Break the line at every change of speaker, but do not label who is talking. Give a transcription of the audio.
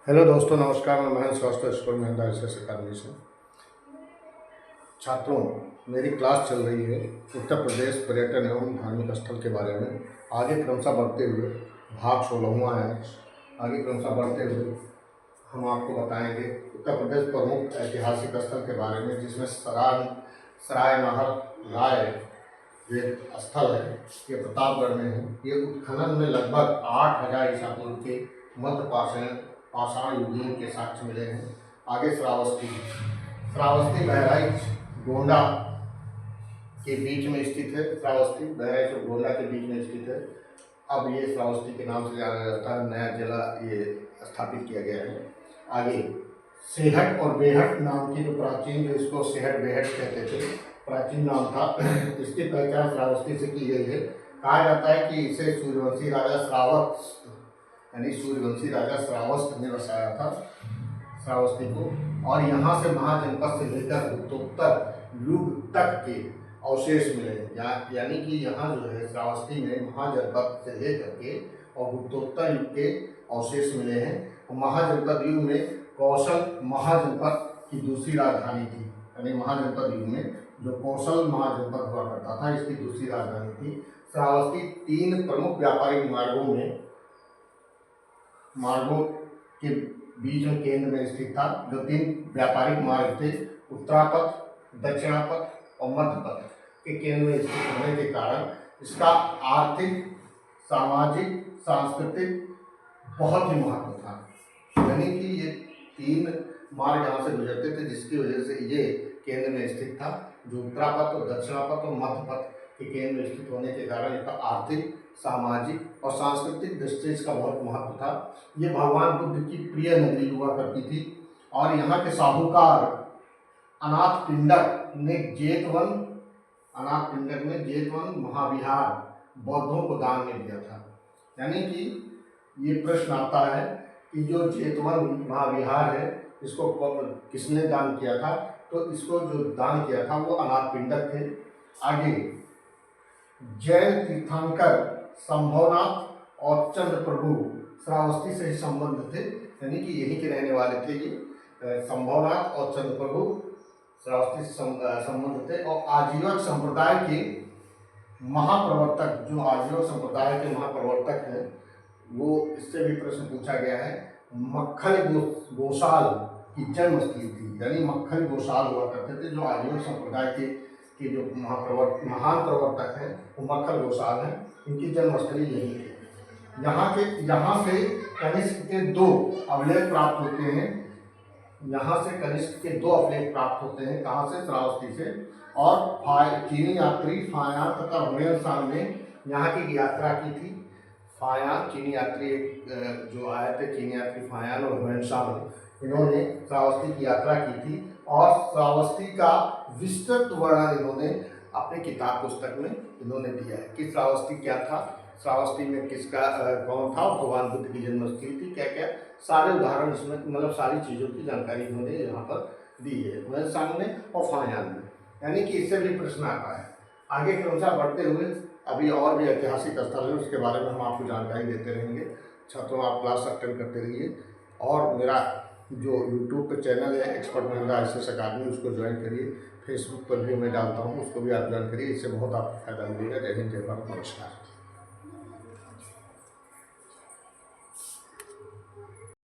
Hello दोस्तों, नमस्कार। मैं महेंद्र स्वास्थ्य स्कूल में एस अकादमी से। छात्रों, मेरी क्लास चल रही है उत्तर प्रदेश पर्यटन एवं धार्मिक स्थल के बारे में। आगे क्रमशः बढ़ते हुए भाग 16वां है। आगे क्रमशः बढ़ते हुए हम आपको बताएंगे उत्तर प्रदेश प्रमुख ऐतिहासिक स्थल के बारे में, जिसमें सराय नहर राय ये स्थल है। ये प्रतापगढ़ में है। ये उत्खनन में लगभग 8000 ईसा पूर्व के मध्य पाषाण युगीन के साक्ष्य मिले हैं। आगे श्रावस्ती बहराइच गोंडा के बीच में स्थित है। श्रावस्ती बहराइच और गोंडा के बीच में स्थित है। अब ये श्रावस्ती के नाम से जाना जाता है। नया जिला ये स्थापित किया गया है। आगे सेहट और बेहट नाम की जो प्राचीन, जो इसको सेहट बेहट कहते थे, प्राचीन नाम था। इसकी पहचान श्रावस्ती से की गई है। कहा जाता है कि इसे सूर्यवंशी राजा श्रावस्त ने बसाया था श्रावस्ती को। और यहाँ से महाजनपद से लेकर गुप्तोत्तर युग तक के अवशेष मिले। यानी कि यहाँ जो है श्रावस्ती में महाजनपद से लेकर के और गुप्तोत्तर युग के अवशेष मिले हैं। महाजनपद युग में कौशल महाजनपद की दूसरी राजधानी थी। यानी महाजनपद युग में जो कौशल महाजनपद हुआ करता था, इसकी दूसरी राजधानी थी। श्रावस्ती 3 प्रमुख व्यापारिक मार्गों के बीच में केंद्र में स्थित था। जो 3 व्यापारिक मार्ग थे, उत्तरापथ, दक्षिणापथ और मध्यपथ के केंद्र में स्थित होने के कारण इसका आर्थिक, सामाजिक, सांस्कृतिक बहुत ही महत्व था। यानी कि ये 3 मार्ग यहाँ से गुजरते थे, जिसकी वजह से ये केंद्र में स्थित था। जो उत्तरापथ और दक्षिणापथ और मध्यपथ के केंद्र में स्थित होने के कारण इसका आर्थिक, सामाजिक और सांस्कृतिक दृष्टि इसका बहुत महत्व था। ये भगवान बुद्ध की प्रिय नगरी हुआ करती थी। और यहाँ के साहूकार अनाथ पिंडक ने जेतवन महाविहार बौद्धों को दान में दिया था। यानी कि ये प्रश्न आता है कि जो जेतवन महाविहार है, इसको किसने दान किया था? तो इसको जो दान किया था वो अनाथ पिंडक थे। आगे जैन तीर्थंकर संभवनाथ और चंद्र प्रभु श्रावस्ती से ही संबंध थे। यानी कि यहीं के रहने वाले थे। ये संभवनाथ और चंद्र प्रभु श्रावस्ती से संबंध थे। और आजीवक संप्रदाय के महाप्रवर्तक, जो आजीवक संप्रदाय के महाप्रवर्तक हैं, वो इससे भी प्रश्न पूछा गया है। मक्खल गोसाल की जन्मस्थली थी। यानी मक्खल गोसाल हुआ करते थे। जो आजीवक संप्रदाय के जो महान प्रवर्तक हैं वो मक्खल गोसाल हैं। इनकी जन्मस्थली यही है। यहाँ से कनिष्क के 2 अभिलेख प्राप्त होते हैं। यहाँ से कनिष्क के 2 अभिलेख प्राप्त होते हैं। कहाँ से? श्रावस्ती से। और चीनी यात्री फायान तथा हुएनसांग ने यहाँ की यात्रा की थी। चीनी यात्री जो आए थे, चीनी यात्री फायान और हुएनसांग, इन्होंने श्रावस्ती की यात्रा की थी। और श्रावस्ती का विस्तृत वर्णन इन्होंने अपनी किताब पुस्तक में इन्होंने दिया है कि श्रावस्ती क्या था, श्रावस्ती में किसका कौन था, भगवान बुद्ध की जन्मस्थली थी, क्या क्या सारे उदाहरण इसमें, मतलब सारी चीज़ों की जानकारी इन्होंने यहाँ पर दी है, हुएनसांग ने और फायान ने। यानी कि इससे भी प्रश्न आता है। आगे क्रमशः बढ़ते हुए अभी और भी ऐतिहासिक स्थल है, उसके बारे में हम आपको जानकारी देते रहेंगे। छात्रों, आप क्लास अटेंड करते रहिए। और मेरा जो यूट्यूब पे चैनल है एक्सपर्ट महेंद्र एस अकादमी, उसको ज्वाइन करिए। फेसबुक पर भी मैं डालता हूँ, उसको भी आप ज्वाइन करिए। इससे बहुत आपको फायदा मिलेगा। जय हिंद, जय भारत, नमस्कार।